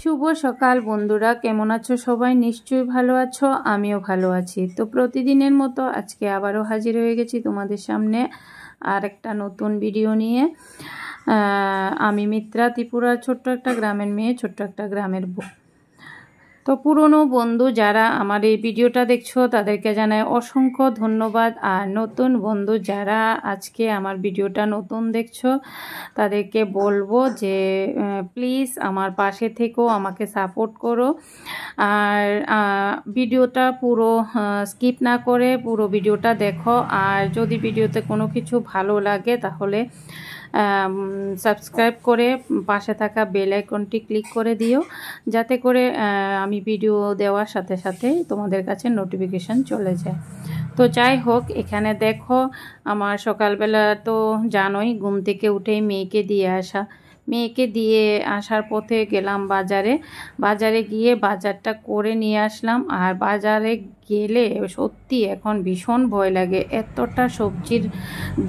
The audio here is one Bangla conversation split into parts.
শুভ সকাল বন্ধুরা, কেমন আছো সবাই? নিশ্চয়ই ভালো আছো, আমিও ভালো আছি। তো প্রতিদিনের মতো আজকে আবারও হাজির হয়ে গেছি তোমাদের সামনে আর একটা নতুন ভিডিও নিয়ে। আমি মিত্রা, ত্রিপুরার ছোট্ট একটা গ্রামের মেয়ে, ছোট্ট একটা গ্রামের বউ। তো পুরনো বন্ধু যারা আমার এই ভিডিওটা দেখছো তাদেরকে জানাই অসংখ্য ধন্যবাদ। আর নতুন বন্ধু যারা আজকে আমার ভিডিওটা নতুন দেখছো তাদেরকে বলবো যে প্লিজ আমার পাশে থেকেও আমাকে সাপোর্ট করো। আর ভিডিওটা পুরো স্কিপ না করে পুরো ভিডিওটা দেখো। আর যদি ভিডিওতে কোনো কিছু ভালো লাগে তাহলে সাবস্ক্রাইব করে পাশে থাকা বেল আইকনটি ক্লিক করে দিও, যাতে করে আমি ভিডিও দেওয়ার সাথে সাথে তোমাদের কাছে নোটিফিকেশান চলে যায়। তো যাই হোক, এখানে দেখো আমার সকালবেলা তো জানোই ঘুম থেকে উঠেই মেয়েকে দিয়ে আসার পথে গেলাম বাজারে গিয়ে বাজারটা করে নিয়ে আসলাম। আর বাজারে গেলে সত্যি এখন ভীষণ ভয় লাগে, এতটা সবজির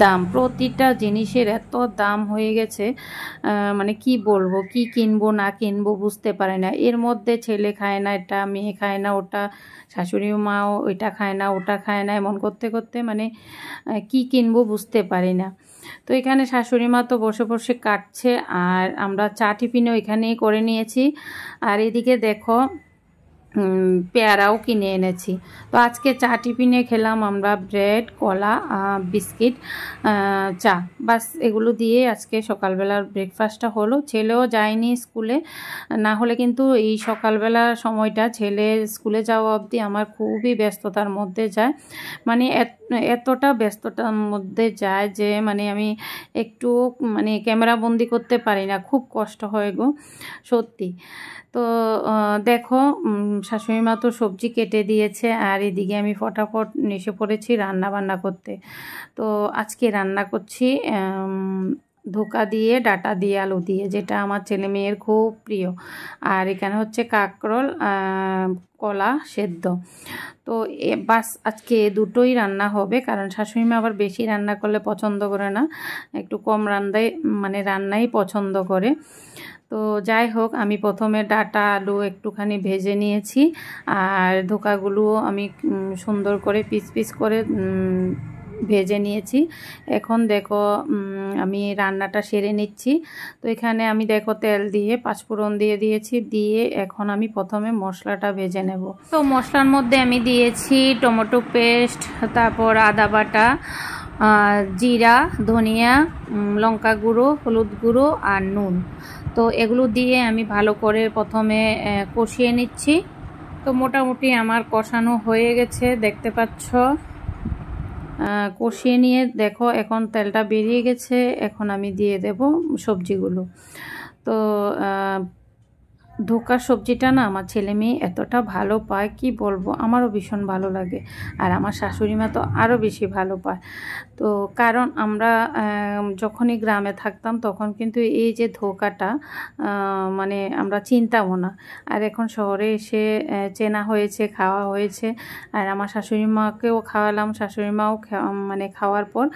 দাম, প্রতিটা জিনিসের এত দাম হয়ে গেছে। মানে কি বলবো, কি কিনবো না কিনবো বুঝতে পারে না। এর মধ্যে ছেলে খায় না এটা, মেয়ে খায় না ওটা, শাশুড়ি মাও ওইটা খায় না ওটা খায় না, এমন করতে করতে মানে কি কিনবো বুঝতে পারি না। তো এখানে শাশুড়ি মা তো বসে বসে কাটছে আর আমরা চা টিফিনও এখানেই করে নিয়েছি। আর এদিকে দেখো পেয়ারাও কিনে এনেছি। তো আজকে চা টিফিনে খেলাম আমরা ব্রেড, কলা, বিস্কিট, চা, বাস এগুলো দিয়ে আজকে সকালবেলার ব্রেকফাস্টটা হলো। ছেলেও যায়নি স্কুলে, না হলে কিন্তু এই সকালবেলার সময়টা ছেলে স্কুলে যাওয়া অবধি আমার খুবই ব্যস্ততার মধ্যে যায়। মানে এতটা ব্যস্ততার মধ্যে যায় যে মানে আমি একটু মানে ক্যামেরা বন্দি করতে পারি না, খুব কষ্ট হয় গো সত্যি। তো দেখো শাশুড়ি মা তো সবজি কেটে দিয়েছে আর এদিকে আমি ফটাফট এসে পড়েছি রান্না বান্না করতে। তো আজকে রান্না করছি ধোকা দিয়ে, ডাঁটা দিয়ে, আলু দিয়ে, যেটা আমার ছেলে মেয়ের খুব প্রিয়। আর এখানে হচ্ছে কাঁকরোল, কলা সেদ্ধ। তো বাস আজকে দুটোই রান্না হবে, কারণ শাশুড়ি মা আবার বেশি রান্না করলে পছন্দ করে না, একটু কম রান্নাই পছন্দ করে। তো যাই হোক, আমি প্রথমে ডাঁটা আলু একটুখানি ভেজে নিয়েছি আর ধোকাগুলো আমি সুন্দর করে পিস পিস করে ভেজে নিয়েছি। এখন দেখো আমি রান্নাটা সেরে নিচ্ছি। তো এখানে আমি দেখো তেল দিয়ে পাঁচফোড়ন দিয়ে দিয়েছি, দিয়ে এখন আমি প্রথমে মশলাটা ভেজে নেব। তো মশলার মধ্যে আমি দিয়েছি টমেটো পেস্ট, তারপর আদা বাটা, জিরা, ধনিয়া, লঙ্কা গুঁড়ো, হলুদ গুঁড়ো আর নুন। তো এগুলো দিয়ে আমি ভালো করে প্রথমে কষিয়ে নিচ্ছি। তো মোটামুটি আমার কষানো হয়ে গেছে, দেখতে পাচ্ছ। কষিয়ে নিয়ে দেখো এখন তেলটা বেরিয়ে গেছে, এখন আমি দিয়ে দেব সবজিগুলো। তো ধোকার সবজিটা না আমার ছেলে মেয়ে এতটা ভালো পায়, কি বলবো, আমারও ভীষণ ভালো লাগে। আর আমার শাশুড়ি মা তো আরও বেশি ভালো পায়। তো কারণ আমরা যখনই গ্রামে থাকতাম তখন কিন্তু এই যে ধোকাটা মানে আমরা চিনতামও না। আর এখন শহরে এসে চেনা হয়েছে, খাওয়া হয়েছে। আর আমার শাশুড়ি মাকেও খাওয়ালাম, শাশুড়ি মাও মানে খাওয়ার পর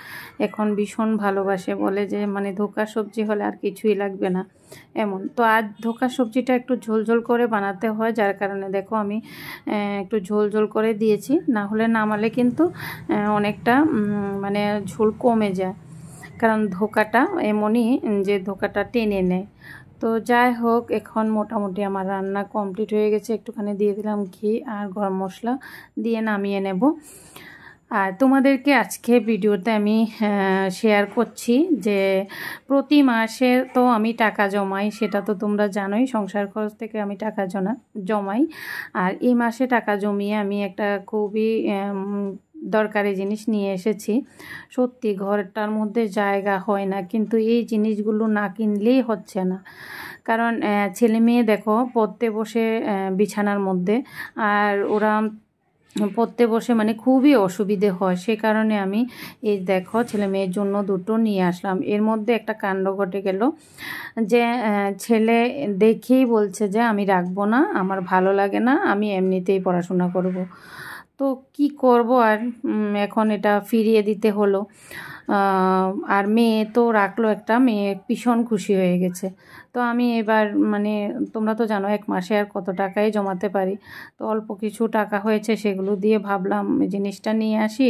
এখন ভীষণ ভালোবাসে, বলে যে মানে ধোকার সবজি হলে আর কিছুই লাগবে না এমন। তো আজ ধোকার সবজিটা একটু ঝোল করে বানাতে হয়, যার কারণে দেখো আমি একটু ঝোল করে দিয়েছি, না হলে নামালে কিন্তু অনেকটা মানে ঝোল কমে যায়, কারণ ধোকাটা এমনই যে ধোকাটা টেনে নেয়। তো যাই হোক, এখন মোটামুটি আমার রান্না কমপ্লিট হয়ে গেছে। একটুখানি দিয়ে দিলাম ঘি আর গরম মশলা দিয়ে নামিয়ে নেব। আর তোমাদেরকে আজকে ভিডিওতে আমি শেয়ার করছি যে প্রতি মাসে তো আমি টাকা জমাই, সেটা তো তোমরা জানোই, সংসার খরচ থেকে আমি টাকা জমাই। আর এই মাসে টাকা জমিয়ে আমি একটা খুবই দরকারি জিনিস নিয়ে এসেছি। সত্যি ঘরটার মধ্যে জায়গা হয় না, কিন্তু এই জিনিসগুলো না কিনলেই হচ্ছে না। কারণ ছেলে মেয়ে দেখো পড়তে বসে বিছানার মধ্যে, আর ওরা পড়তে বসে মানে খুবই অসুবিধে হয়। সে কারণে আমি এই দেখো ছেলে মেয়ের জন্য দুটো নিয়ে আসলাম। এর মধ্যে একটা কাণ্ড ঘটে গেল যে ছেলে দেখেই বলছে যে আমি রাখবো না, আমার ভালো লাগে না, আমি এমনিতেই পড়াশোনা করব। তো কি করব আর এখন এটা ফিরিয়ে দিতে হলো। আর মেয়ে তো রাখলো একটা, মেয়ে ভীষণ খুশি হয়ে গেছে। তো আমি এবার মানে তোমরা তো জানো 1 মাসে আর কত টাকাই জমাতে পারি, তো অল্প কিছু টাকা হয়েছে সেগুলো দিয়ে ভাবলাম এই জিনিসটা নিয়ে আসি।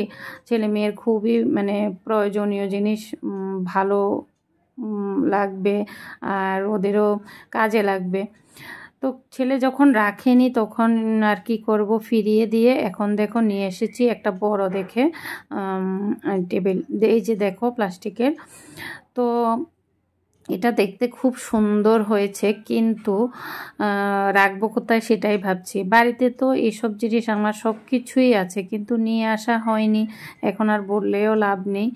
ছেলে মেয়ের খুবই মানে প্রয়োজনীয় জিনিস, ভালো লাগবে আর ওদেরও কাজে লাগবে। তো ছেলে যখন রাখেনি তখন আর কি করব, ফিরিয়ে দিয়ে এখন দেখো নিয়ে এসেছি একটা বড় দেখে টেবিল। এই যে দেখো প্লাস্টিকের, তো এটা দেখতে খুব সুন্দর হয়েছে, কিন্তু রাখবো কোথায় সেটাই ভাবছি। বাড়িতে তো এইসব জিনিস আমার সব কিছুই আছে, কিন্তু নিয়ে আসা হয়নি, এখন আর বললেও লাভ নেই।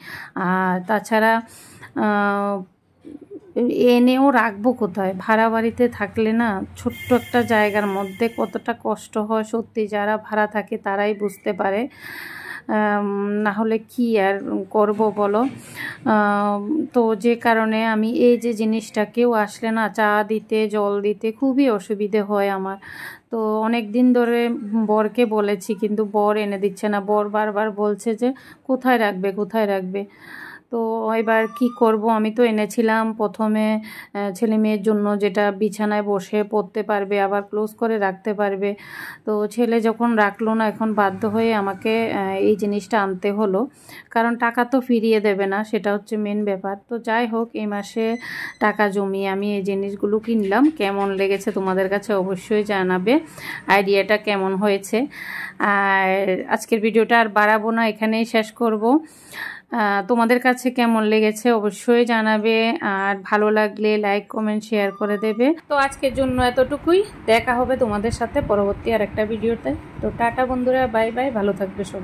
আর তাছাড়া এনেও রাখবো কোথায়? ভাড়া বাড়িতে থাকলে না ছোট্ট একটা জায়গার মধ্যে কতটা কষ্ট হয়, সত্যি যারা ভাড়া থাকে তারাই বুঝতে পারে। না হলে কি আর করব বলো। তো যে কারণে আমি এই যে জিনিসটা, কেউ আসলে না চা দিতে জল দিতে খুবই অসুবিধে হয় আমার। তো অনেক দিন ধরে বরকে বলেছি, কিন্তু বর এনে দিচ্ছে না। বর বারবার বলছে যে কোথায় রাখবে কোথায় রাখবে। তো এবার কি করব, আমি তো এনেছিলাম প্রথমে ছেলে মেয়ের জন্য, যেটা বিছানায় বসে পড়তে পারবে, আবার ক্লোজ করে রাখতে পারবে। তো ছেলে যখন রাখলো না, এখন বাধ্য হয়ে আমাকে এই জিনিসটা আনতে হলো, কারণ টাকা তো ফিরিয়ে দেবে না, সেটা হচ্ছে মেন ব্যাপার। তো যাই হোক, এই মাসে টাকা জমিয়ে আমি এই জিনিসগুলো কিনলাম। কেমন লেগেছে তোমাদের কাছে অবশ্যই জানাবে, আইডিয়াটা কেমন হয়েছে। আর আজকের ভিডিওটা আর বাড়াবো না, এখানেই শেষ করব। তোমাদের কাছে কেমন লেগেছে অবশ্যই জানাবে, আর ভালো লাগলে লাইক কমেন্ট শেয়ার করে দেবে। তো আজকের জন্য এতটুকুই, দেখা হবে তোমাদের সাথে পরবর্তী আর একটা ভিডিওতে। তো টাটা বন্ধুরা, বাই বাই, ভালো থাকবে সবাই।